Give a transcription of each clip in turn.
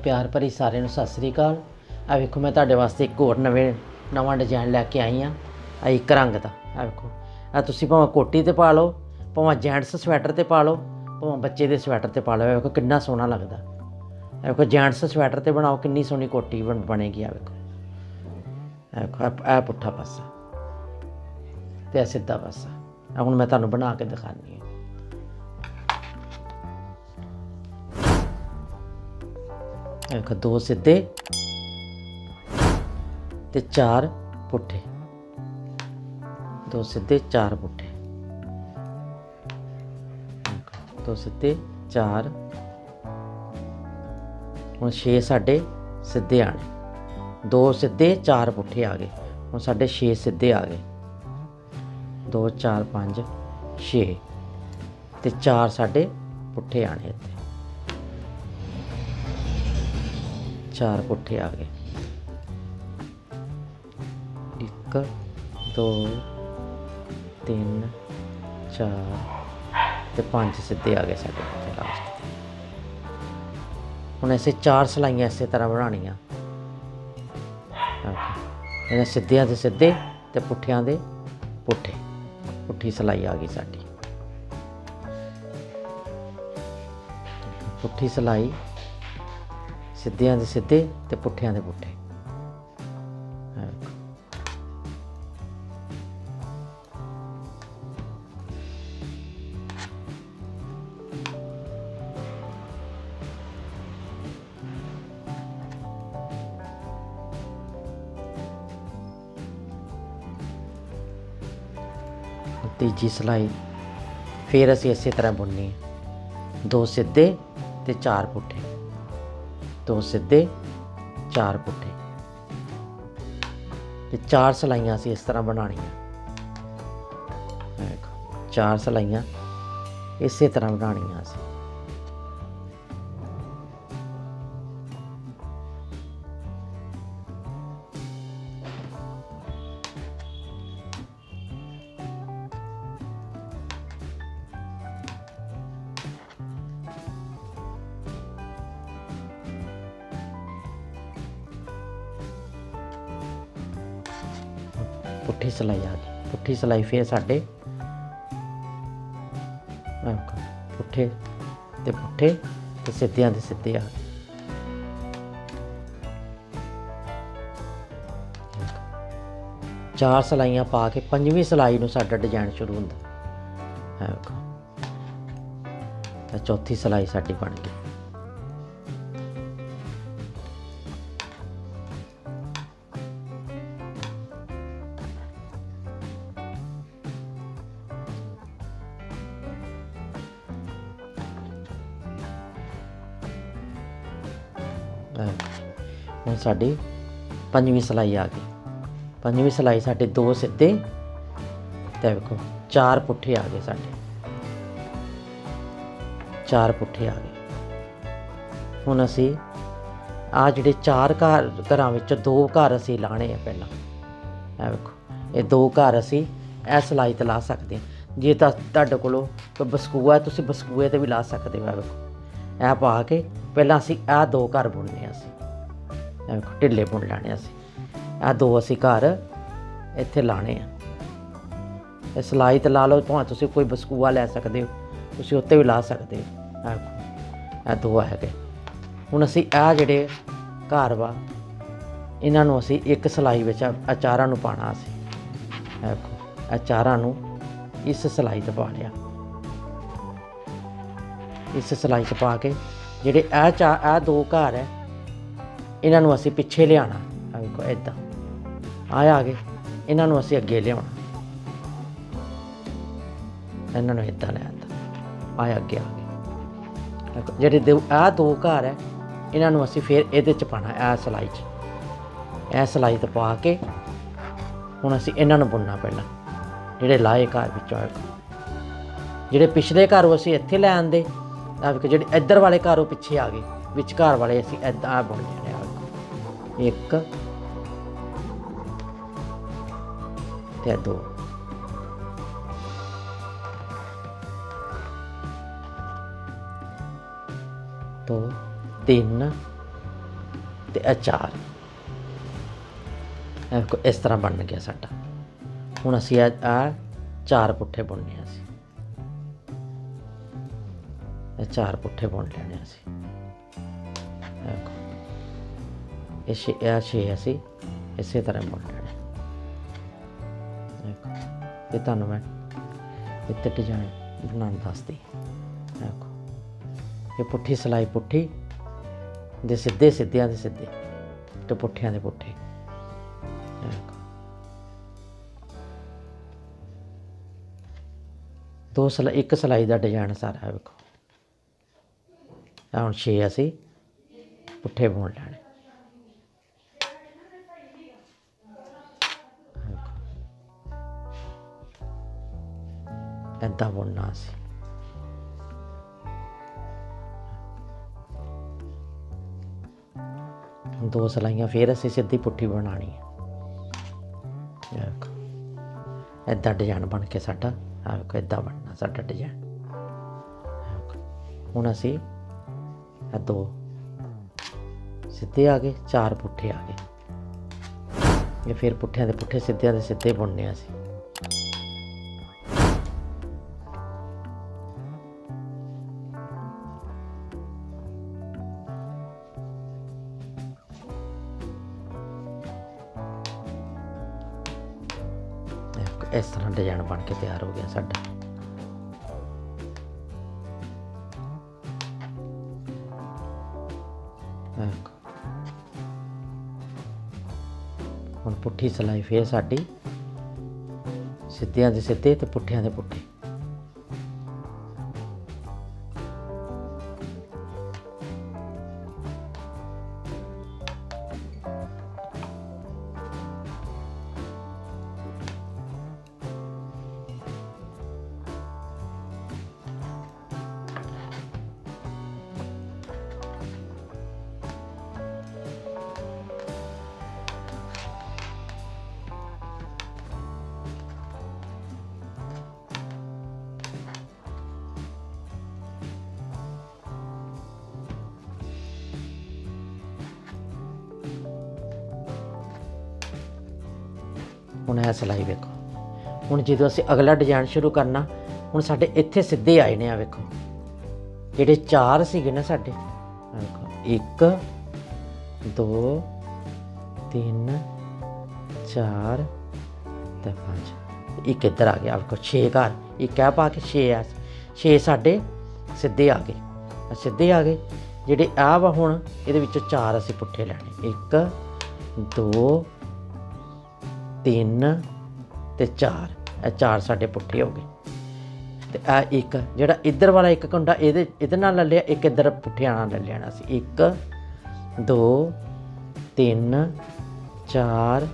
प्यार भरी सारिਆਂ ਨੂੰ सत श्री अकाल। आ वेखो मैं तुहाडे वास्ते एक होर नवां डिजाइन लैके आई हाँ। आ एक रंग दा आ वेखो, आ तुसीं भावें कोटी ते पा लो, भावें जेंट्स स्वैटर ते पा लो, भावें बच्चे दे स्वैटर ते पा लो। वेखो किन्ना सोहना लगदा। आ वेखो जेंट्स स्वैटर ते बनाओ किन्नी सोहनी कोटी बनेगी। आ वेखो, आ वेखो आ पुट्ठा पासा ते आ सीधा पासा। आ हुण मैं तुहानूं बना के दिखानी है। देखो दो सीधे ते चार पुट्ठे, दो सीधे चार पुट्ठे, दो सीधे चार। हुण 6 साडे सीधे आने, दो सीधे चार पुट्ठे आ गए। हुण साडे 6 सीधे आ गए, 2 4 5 6 ते 4 साडे पुट्ठे आने। इत्थे 4 पुट्ठे आ गए, 1 2 3 4 ते 5 सीधे आ गए साडे लास्ट। हुण ऐसे 4 सलाइयां इस तरह बनानियां। इन्हां सीधियां दे सीधे ते पुट्ठियां दे पुट्ठे, पुट्ठी सिलाई आ गई साडी। पुट्ठी सिलाई, सीधियां दे सीधे ते पुट्ठियां दे पुट्ठे। तीजी सिलाई फिर असीं इस तरह बुननी है। 2 सीधे ते 4 पुट्ठे, 2 सीधे 4 पुट्ठे ते 4 सिलाइयां असीं इस तरह बनानियां। देखो 4 सिलाइयां इस तरह बनानियां असीं। पुट्ठी सिलाई आ गई, पुट्ठी सिलाई फिर साडे पुट्ठे ते पुट्ठे ते सीधियां दे सीधे आ गए। चार सिलाइयां पा के 5वीं सिलाई नूं साडा डिजाइन शुरू हुंदा। ते चौथी सिलाई साडी बन गई। हुण साडी 5वीं सिलाई आ गई। 5वीं सिलाई साडे 2 सीधे ते देखो 4 पुट्ठे आ गए साडे, 4 पुट्ठे आ गए। हुण असीं आ जिहड़े 4 घरां विच 2 घर असीं लाने आ। पहलां ए वेखो ये 2 घर असीं ए सिलाई ते ला सकदे हां। जे तुहाडे कोल कोई बसकूआ तुसीं बसकूए ते भी ला सकदे हो। वेखो ए पा के पहलां असीं आ 2 घर बुनने असीं। देखो ढिल्ले बुन लैने असीं। आ 2 असीं घर इत्थे लाने आ। सिलाई ते ला लो, भावें तुसीं कोई बसकूआ लै सकदे हो, तुसीं उत्ते भी ला सकदे हो। आ 2 है गए। हुण असीं आ जिहड़े घर वा इन्हां नूं असीं एक सिलाई विच चारां नूं पाना असीं। देखो आ चारां नूं इस सिलाई ते पा लिया। इस सिलाई च पा के जिहड़े आ 2 घर है इन्हां नूं असीं पिछे लियाना। देखो इदां आ गए, इन्हां नूं असीं अगे लियाउणा। इन्हां नूं इदां लैता, आ अगे आ गए। देखो जिहड़े 2 घर है इन्हां नूं असीं फिर इहदे च पाना। आ सिलाई च ए सिलाई ते पा के हुण असीं इन्हां नूं बुनना। पहलां जिहड़े लाए घर विचों, जिहड़े पिछले घर असीं इत्थे लै आंदे, जिहड़े इधर वाले घर वो पिछे आ गए, विचकार वाले असीं इदां बुन लेने। 1 ते 2 2 3 ਤੇ ਇਹ 4 इस तरह बन गया साडा। हुण असीं आ 4 पुट्ठे बुनने असीं, ये 4 पुट्ठे बुन लेने असीं। देखो ये 6 असीं इसे तरह बुन लेने। देखो ये तुहानूं मैं इत्ते डिजाइन बनाना दसदी। देखो ये पुट्ठी सिलाई पुट्ठी दे सीधे सीधियां दे सीधे ते पुट्ठियां दे पुट्ठे। दो सिलाई एक सिलाई का डिजाइन सारा है। देखो हुण 6 असीं पुट्ठे बुन लैने। इदां बुनना असीं। दो सिलाइयां फिर असीं सीधी पुट्ठी बनानी है। देखो इदां डिजाइन बन के साडा देखो इदां बनना साडा डिजाइन। हुण असीं दो सीधे आ गए, 4 पुट्ठे आ गए। ये फिर पुट्ठियां दे पुट्ठे सीधियां दे सीधे बुनने असीं। इस तरह डिजाइन बन के तैयार हो गया साडा। हुण पुट्ठी सिलाई फिर साडी सीधियां दे सीधे ते पुट्ठियां दे पुट्ठे। ਹੁਣ ਇਹ ਸਿਲਾਈ ਵੇਖੋ। ਹੁਣ ਜਦੋਂ ਅਸੀਂ ਅਗਲਾ ਡਿਜ਼ਾਈਨ ਸ਼ੁਰੂ ਕਰਨਾ, ਹੁਣ ਸਾਡੇ ਇੱਥੇ ਸਿੱਧੇ ਆਏ ਨੇ। ਆ ਵੇਖੋ ਜਿਹੜੇ 4 ਸੀਗੇ ਨਾ ਸਾਡੇ, ਵੇਖੋ 1 2 3 4 ਤੇ 5, ਇੱਕ ਇੱਧਰ ਆ ਗਿਆ। ਵੇਖੋ 6 ਘਰ, ਇੱਕ ਆ ਪਾ ਕੇ 6 ਆ, 6 ਸਾਡੇ ਸਿੱਧੇ ਆ ਗਏ। ਸਿੱਧੇ ਆ ਗਏ ਜਿਹੜੇ ਆ ਵਾ। ਹੁਣ ਇਹਦੇ ਵਿੱਚੋਂ 4 ਅਸੀਂ ਪੁੱਠੇ ਲੈਣੇ। 1 2 3 ਤੇ 4, ਇਹ 4 ਸਾਡੇ ਪੁੱਠੇ ਹੋ ਗਏ। ਤੇ ਇਹ ਇੱਕ ਜਿਹੜਾ ਇੱਧਰ ਵਾਲਾ ਇੱਕ ਕੁੰਡਾ ਇਹਦੇ ਨਾਲ ਲੈ ਲਿਆ, ਇੱਕ ਇੱਧਰ ਪੁੱਠਿਆਂ ਨਾਲ ਲੈ ਲੈਣਾ ਸੀ। 1 2 3 4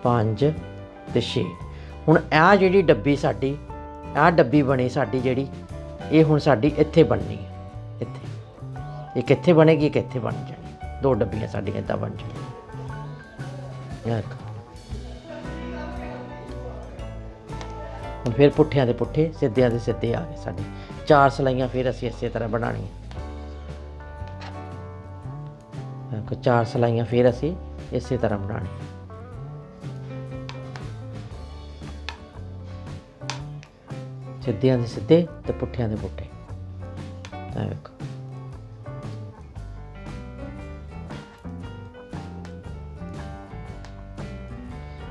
5 ਤੇ 6। ਹੁਣ ਇਹ ਜਿਹੜੀ ਡੱਬੀ ਸਾਡੀ, ਇਹ ਡੱਬੀ ਬਣੀ ਸਾਡੀ ਜਿਹੜੀ, ਇਹ ਹੁਣ ਸਾਡੀ ਇੱਥੇ ਬਣਨੀ ਹੈ। ਇੱਥੇ ਇੱਕ ਇੱਥੇ ਬਣੇਗੀ, ਇੱਕ ਇੱਥੇ ਬਣ ਜਾਣੀ। 2 ਡੱਬੀਆਂ ਸਾਡੀਆਂ ਇੱਦਾਂ ਬਣ ਜਾਣੀਆਂ। फिर पुट्ठियां दे पुट्ठे सीधियां दे सीधे आ गए साढ़े। 4 सिलाइयां फिर असीं इस तरह बनानी। 4 सिलाइयां फिर असीं इस तरह बनानी। सीधियां दे सीधे ते पुट्ठियां दे पुट्ठे। देखो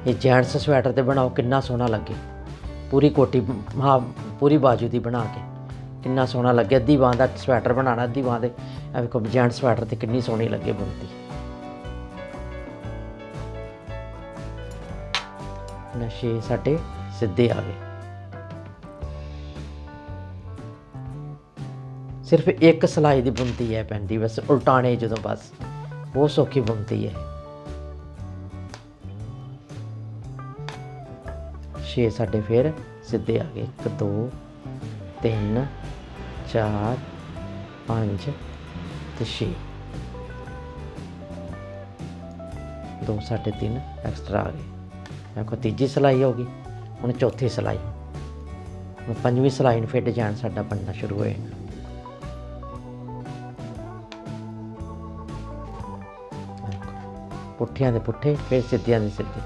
ये जेंट्स स्वेटर ते बनाओ कितना सोहना लगे। पूरी कोटी, हाँ पूरी बाजू की बना के कितना सोहना लगे। अद्धी बांह का स्वेटर बनाना, अद्धी बांह के देखो जेंट स्वेटर तो कितनी सोहनी लगे बुनती। नशे साडे सीधे आ गए। सिर्फ एक सिलाई की बुनती है पैंदी, बस उल्टाने जो बस बहुत सौखी बुनती है। 6 साढ़े फिर सीधे आ गए। 1 2 3 4 5 ते 6, 2 साढ़े 3 एक्सट्रा आ गए। देखो तीजी सिलाई हो गई। हुण चौथी सिलाई, हुण 5वीं सिलाई फिर डिजाइन साडा बनना शुरू हो जाना। ਪੁੱਠਿਆਂ ਦੇ ਪੁੱਠੇ, ਫਿਰ ਸਿੱਧਿਆਂ ਦੇ ਸਿੱਧੇ।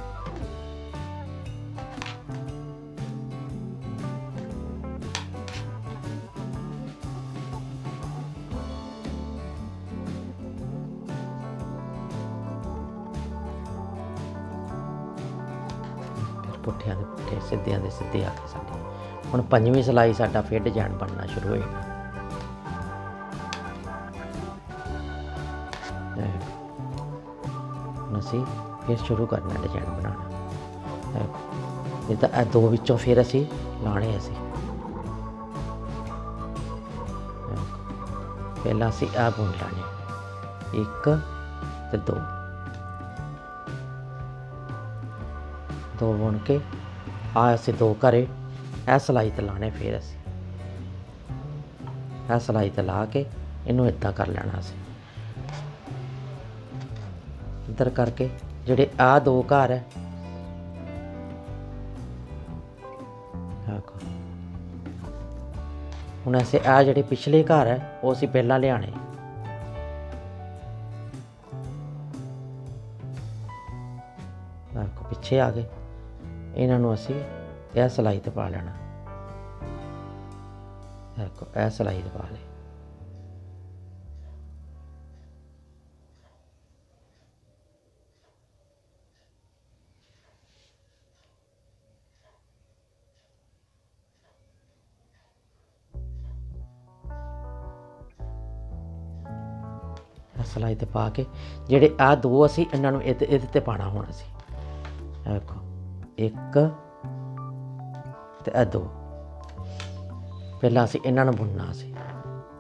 ਪੁੱਠਿਆਂ ਦੇ ਪੁੱਠੇ, ਸਿੱਧਿਆਂ ਦੇ ਸਿੱਧੇ ਆ ਗਏ ਸਾਡੇ। ਹੁਣ ਪੰਜਵੀਂ ਸਿਲਾਈ ਸਾਡਾ ਫਿਰ ਡਿਜ਼ਾਈਨ ਬਣਨਾ ਸ਼ੁਰੂ ਹੋਏਗਾ। ਹੁਣ ਅਸੀਂ ਫਿਰ ਸ਼ੁਰੂ ਕਰਨਾ ਡਿਜ਼ਾਈਨ ਬਣਾਉਣਾ। ਇਹ ਤਾਂ ਇਹ ਦੋ ਵਿੱਚੋਂ ਫਿਰ ਅਸੀਂ ਲਾਣੇ। ਅਸੀਂ ਪਹਿਲਾਂ ਅਸੀਂ ਆਹ ਬੁਣ ਲਾਣੇ, 1 ਤੇ 2 ਬੁਣ ਕੇ ਆ ਅਸੀਂ 2 ਘਰੇ ਇਹ ਸਿਲਾਈ ਤੇ ਲਾਣੇ। ਫਿਰ ਅਸੀਂ ਇਹ ਸਿਲਾਈ ਤੇ ਲਾ ਕੇ ਇਹਨੂੰ ਇੱਦਾਂ ਕਰ ਲੈਣਾ। ਅਸੀਂ ਇੱਧਰ ਕਰਕੇ ਜਿਹੜੇ ਆਹ 2 ਘਰ ਹੈ, ਹੁਣ ਅਸੀਂ ਆਹ ਜਿਹੜੇ ਪਿਛਲੇ ਘਰ ਹੈ ਉਹ ਅਸੀਂ ਪਹਿਲਾਂ ਲਿਆਣੇ। ਦੇਖੋ ਪਿੱਛੇ ਆ ਗਏ, ਇਹਨਾਂ ਨੂੰ ਅਸੀਂ ਇਹ ਸਿਲਾਈ ਤੇ ਪਾ ਲੈਣਾ। ਦੇਖੋ ਇਹ ਸਿਲਾਈ ਤੇ ਪਾ ਲਈ। ਸਿਲਾਈ ਤੇ ਪਾ ਕੇ ਜਿਹੜੇ ਆਹ 2 ਅਸੀਂ ਇਹਨਾਂ ਨੂੰ ਇਹਦੇ ਤੇ ਪਾਉਣਾ। ਹੁਣ ਅਸੀਂ ਦੇਖੋ 1 ਤੇ ਇਹ 2 ਪਹਿਲਾਂ ਅਸੀਂ ਇਹਨਾਂ ਨੂੰ ਬੁਣਨਾ ਸੀ।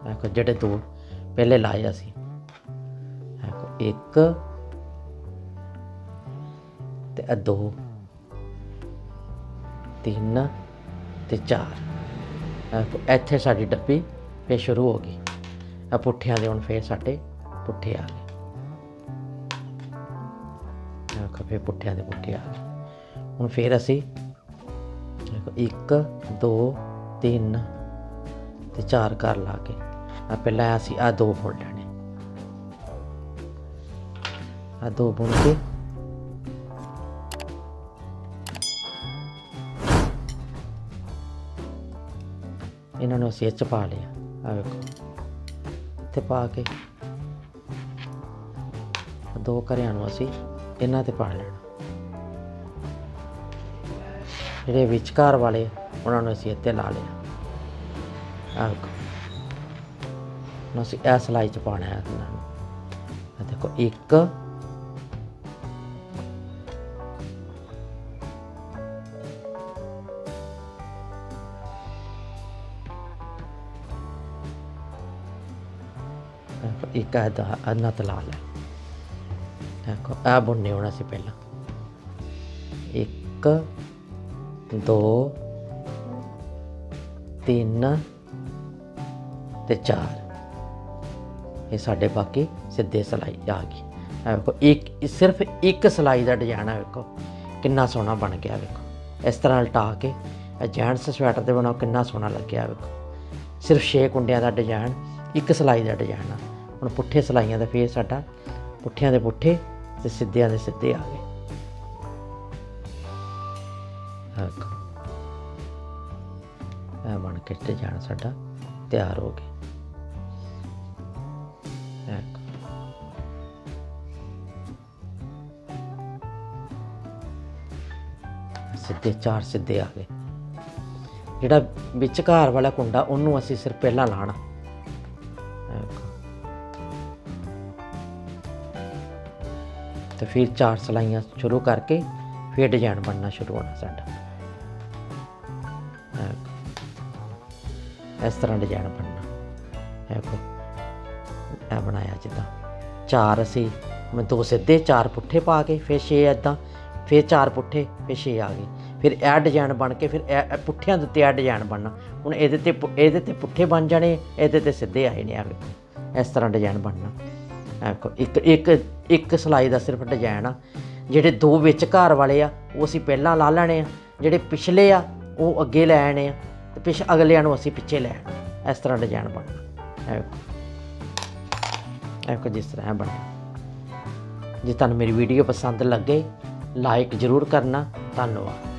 ਦੇਖੋ ਜਿਹੜੇ 2 ਪਹਿਲੇ ਲਾਏ ਅਸੀਂ, ਦੇਖੋ 1 ਤੇ ਇਹ 2 3 ਤੇ 4। ਦੇਖੋ ਇੱਥੇ ਸਾਡੀ ਡੱਬੀ ਫਿਰ ਸ਼ੁਰੂ ਹੋ ਗਈ। ਇਹ ਪੁੱਠਿਆਂ ਦੇ ਹੁਣ ਫਿਰ ਸਾਡੇ ਪੁੱਠੇ ਆ ਗਏ। ਦੇਖੋ ਫਿਰ ਪੁੱਠਿਆਂ ਦੇ ਪੁੱਠੇ ਆ ਗਏ। ਹੁਣ ਫਿਰ ਅਸੀਂ 1 2 3 ਤੇ 4 ਘਰ ਲਾ ਕੇ ਪਹਿਲਾਂ ਅਸੀਂ ਆਹ 2 ਬੁਣ ਲੈਣੇ। ਆਹ 2 ਬੁਣ ਕੇ ਇਹਨਾਂ ਨੂੰ ਅਸੀਂ ਇਹ 'ਚ ਪਾ ਲਿਆ। ਆਹ ਵੇਖੋ ਇੱਥੇ ਪਾ ਕੇ 2 ਘਰਿਆਂ ਨੂੰ ਅਸੀਂ ਇਹਨਾਂ ਤੇ ਪਾ ਲੈਣਾ। ਜਿਹੜੇ ਵਿਚਕਾਰ ਵਾਲੇ ਉਹਨਾਂ ਨੂੰ ਅਸੀਂ ਇੱਥੇ ਲਾ ਲਿਆ। ਆਹ ਵੇਖੋ ਹੁਣ ਅਸੀਂ ਇਹ ਸਿਲਾਈ 'ਚ ਪਾਉਣਾ ਹੈ ਇਹਨਾਂ ਨੂੰ। ਆਹ ਦੇਖੋ 1 ਇੱਕ ਅੱਧਾ ਤੇ ਲਾ ਲੈ। ਦੇਖੋ ਇਹ ਬੁਣਨੇ ਹੋਣਾ ਸੀ ਪਹਿਲਾਂ 1 2 3 ਤੇ 4। ਇਹ ਸਾਡੇ ਬਾਕੀ ਸਿੱਧੇ ਸਿਲਾਈ ਆ ਗਈ। ਵੇਖੋ ਸਿਰਫ ਇੱਕ ਸਿਲਾਈ ਦਾ ਡਿਜ਼ਾਈਨ ਹੈ। ਵੇਖੋ ਕਿੰਨਾ ਸੋਹਣਾ ਬਣ ਗਿਆ। ਵੇਖੋ ਇਸ ਤਰ੍ਹਾਂ ਉਲਟਾ ਕੇ ਜੈਂਟਸ ਸਵੈਟਰ ਤੇ ਬਣਾਓ, ਕਿੰਨਾ ਸੋਹਣਾ ਲੱਗਿਆ। ਵੇਖੋ ਸਿਰਫ 6 ਕੁੰਡਿਆਂ ਦਾ ਡਿਜ਼ਾਈਨ, ਇੱਕ ਸਿਲਾਈ ਦਾ ਡਿਜ਼ਾਈਨ ਆ। ਹੁਣ ਪੁੱਠੇ ਸਿਲਾਈਆਂ ਦਾ ਫੇਰ ਸਾਡਾ ਪੁੱਠਿਆਂ ਦੇ ਪੁੱਠੇ ਤੇ ਸਿੱਧਿਆਂ ਦੇ ਸਿੱਧੇ ਆ ਗਏ। ਇਹ ਬਣ ਕੇ ਡਿਜ਼ਾਈਨ ਸਾਡਾ ਤਿਆਰ ਹੋ ਗਿਆ। ਸਿੱਧੇ 4 ਸਿੱਧੇ ਆ ਗਏ। ਜਿਹੜਾ ਵਿਚਕਾਰ ਵਾਲਾ ਕੁੰਡਾ ਉਹਨੂੰ ਅਸੀਂ ਸਿਰਫ ਪਹਿਲਾਂ ਲਾਣਾ। ਤੇ ਫਿਰ 4 ਸਿਲਾਈਆਂ ਸ਼ੁਰੂ ਕਰਕੇ ਫਿਰ ਡਿਜ਼ਾਈਨ ਬਣਨਾ ਸ਼ੁਰੂ ਹੋਣਾ ਸਾਡਾ। ਇਸ ਤਰ੍ਹਾਂ ਡਿਜ਼ਾਈਨ ਬਣਨਾ। ਦੇਖੋ ਇਹ ਬਣਾਇਆ ਜਿੱਦਾਂ 4 ਅਸੀਂ 2 ਸਿੱਧੇ 4 ਪੁੱਠੇ ਪਾ ਕੇ ਫਿਰ 6 ਇੱਦਾਂ, ਫਿਰ 4 ਪੁੱਠੇ ਫਿਰ 6 ਆ ਗਏ। ਫਿਰ ਇਹ ਡਿਜ਼ਾਈਨ ਬਣ ਕੇ ਫਿਰ ਇਹ ਪੁੱਠਿਆਂ ਦੇ ਉੱਤੇ ਇਹ ਡਿਜ਼ਾਈਨ ਬਣਨਾ। ਹੁਣ ਇਹਦੇ ਤੇ ਪੁੱਠੇ ਬਣ ਜਾਣੇ, ਇਹਦੇ ਤੇ ਸਿੱਧੇ ਆਏ ਨੇ। ਆ ਵੇਖੋ ਇਸ ਤਰ੍ਹਾਂ ਡਿਜ਼ਾਈਨ ਬਣਨਾ। ਵੇਖੋ ਇੱਕ ਸਿਲਾਈ ਦਾ ਸਿਰਫ ਡਿਜ਼ਾਈਨ ਆ। ਜਿਹੜੇ 2 ਵਿਚਕਾਰ ਵਾਲੇ ਆ ਉਹ ਅਸੀਂ ਪਹਿਲਾਂ ਲਾ ਲੈਣੇ ਆ, ਜਿਹੜੇ ਪਿਛਲੇ ਆ ਉਹ ਅੱਗੇ ਲੈ ਆਣੇ ਆ, ਤੇ ਅਗਲਿਆਂ ਨੂੰ ਅਸੀਂ ਪਿੱਛੇ ਲੈ ਆਉਣਾ। ਇਸ ਤਰ੍ਹਾਂ ਡਿਜ਼ਾਈਨ ਬਣਨਾ। ਵੇਖੋ ਜਿਸ ਤਰ੍ਹਾਂ ਬਣਿਆ। ਜੇ ਤੁਹਾਨੂੰ ਮੇਰੀ ਵੀਡੀਓ ਪਸੰਦ ਲੱਗੇ ਲਾਈਕ ਜ਼ਰੂਰ ਕਰਨਾ। ਧੰਨਵਾਦ।